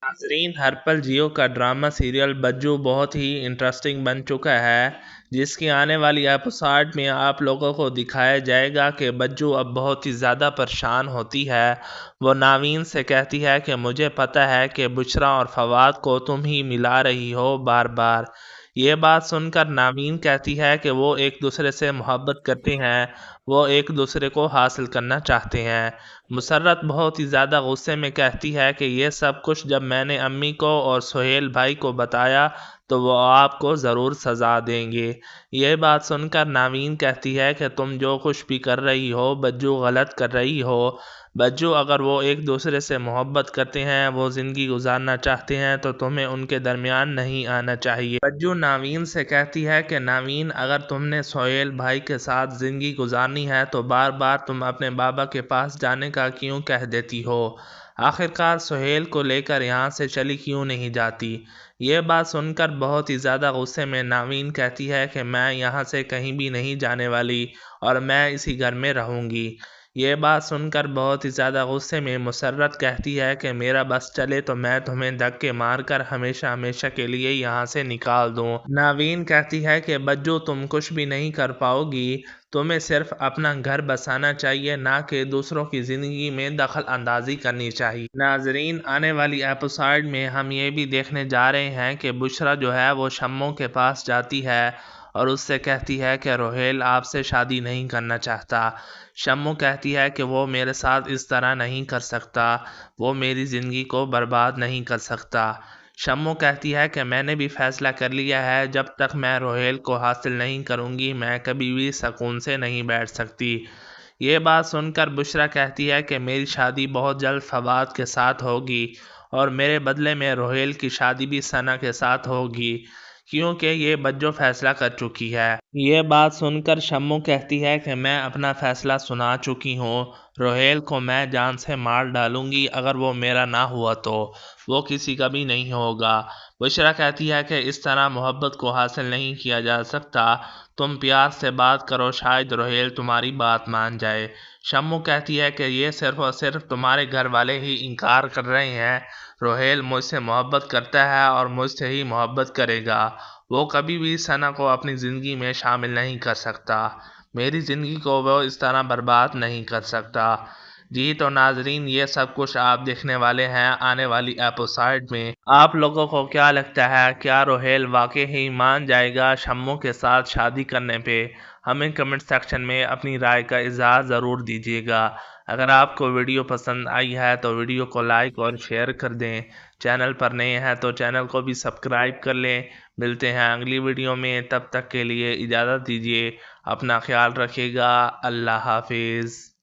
नाजरीन, हर पल जियो का ड्रामा सीरियल बज्जू बहुत ही इंटरेस्टिंग बन चुका है, जिसकी आने वाली एपिसोड में आप लोगों को दिखाया जाएगा कि बज्जू अब बहुत ही ज़्यादा परेशान होती है। वो नावीन से कहती है कि मुझे पता है कि बुशरा और फवाद को तुम ही मिला रही हो बार बार। ये बात सुनकर नावीन कहती है कि वो एक दूसरे से मोहब्बत करते हैं, वो एक दूसरे को हासिल करना चाहते हैं। मुसर्रत बहुत ही ज़्यादा गुस्से में कहती है कि ये सब कुछ जब मैंने अम्मी को और सुहेल भाई को बताया तो वो आपको ज़रूर सज़ा देंगे। ये बात सुनकर नावीन कहती है कि तुम जो कुछ भी कर रही हो बज्जू गलत कर रही हो। बज्जू, अगर वो एक दूसरे से मोहब्बत करते हैं, वो ज़िंदगी गुजारना चाहते हैं, तो तुम्हें उनके दरमियान नहीं आना चाहिए। बज्जू नावीन से कहती है कि नावीन, अगर तुमने सोहेल भाई के साथ ज़िंदगी गुजारनी है तो बार बार तुम अपने बाबा के पास जाने का क्यों कह देती हो? आखिरकार सुहेल को लेकर यहाँ से चली क्यों नहीं जाती? ये बात सुनकर बहुत ही ज़्यादा गुस्से में नावीन कहती है कि मैं यहाँ से कहीं भी नहीं जाने वाली और मैं इसी घर में रहूँगी। ये बात सुनकर बहुत ही ज़्यादा गुस्से में मुसर्रत कहती है कि मेरा बस चले तो मैं तुम्हें धक्के मारकर हमेशा हमेशा के लिए यहाँ से निकाल दूँ। नावीन कहती है कि बज्जू, तुम कुछ भी नहीं कर पाओगी, तुम्हें सिर्फ अपना घर बसाना चाहिए, ना कि दूसरों की ज़िंदगी में दखल अंदाजी करनी चाहिए। नाजरीन, आने वाली एपिसोड में हम ये भी देखने जा रहे हैं कि बुशरा जो है वो शम्मो के पास जाती है और उससे कहती है कि रोहेल आपसे शादी नहीं करना चाहता। शम्मू कहती है कि वो मेरे साथ इस तरह नहीं कर सकता, वो मेरी ज़िंदगी को बर्बाद नहीं कर सकता। शम्मू कहती है कि मैंने भी फैसला कर लिया है, जब तक मैं रोहेल को हासिल नहीं करूँगी मैं कभी भी सुकून से नहीं बैठ सकती। ये बात सुनकर बुशरा कहती है कि मेरी शादी बहुत जल्द फवाद के साथ होगी और मेरे बदले में रोहेल की शादी भी सना के साथ होगी, क्योंकि ये बज्जो फैसला कर चुकी है। ये बात सुनकर शम्मू कहती है कि मैं अपना फैसला सुना चुकी हूँ, रोहेल को मैं जान से मार डालूंगी, अगर वो मेरा ना हुआ तो वो किसी का भी नहीं होगा। बुशरा कहती है कि इस तरह मोहब्बत को हासिल नहीं किया जा सकता, तुम प्यार से बात करो, शायद रोहेल तुम्हारी बात मान जाए। शम्मू कहती है कि ये सिर्फ और सिर्फ तुम्हारे घर वाले ही इनकार कर रहे हैं, रोहेल मुझसे मोहब्बत करता है और मुझसे ही मोहब्बत करेगा, वो कभी भी सना को अपनी ज़िंदगी में शामिल नहीं कर सकता, मेरी ज़िंदगी को वो इस तरह बर्बाद नहीं कर सकता। जी तो नाजरीन, ये सब कुछ आप देखने वाले हैं आने वाली एपिसोड में। आप लोगों को क्या लगता है, क्या रोहेल वाकई ही मान जाएगा शम्मू के साथ शादी करने पे? हमें कमेंट सेक्शन में अपनी राय का इज़हार ज़रूर दीजिएगा। अगर आपको वीडियो पसंद आई है तो वीडियो को लाइक और शेयर कर दें। चैनल पर नए हैं तो चैनल को भी सब्सक्राइब कर लें। मिलते हैं अगली वीडियो में, तब तक के लिए इजाज़त दीजिए। अपना ख्याल रखिएगा। अल्लाह हाफिज़।